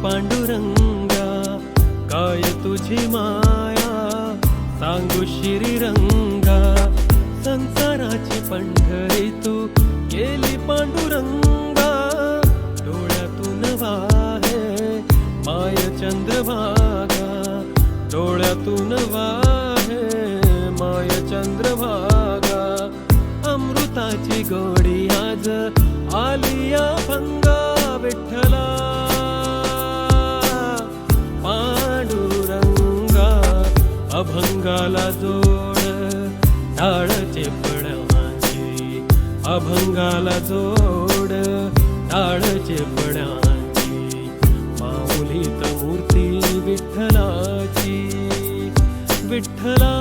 पांडुरंगा, काय तुझी माया सांगू श्रीरंगा. संसाराची पंढरी तू केली पांडुरंगा, डोळ्यातून वाहे माय चंद्रभागा, डोळ्यातून वाहे माय चंद्रभागा. अमृताची गोडी आज आलिया भंगा, विठ्ठला पांडुरंगा. अभंगाला जोड टाळ चेपड्यांची, अभंगाला जोड टाळ चेपड्यांची. माऊलीत मूर्ती विठ्ठलाची, विठ्ठला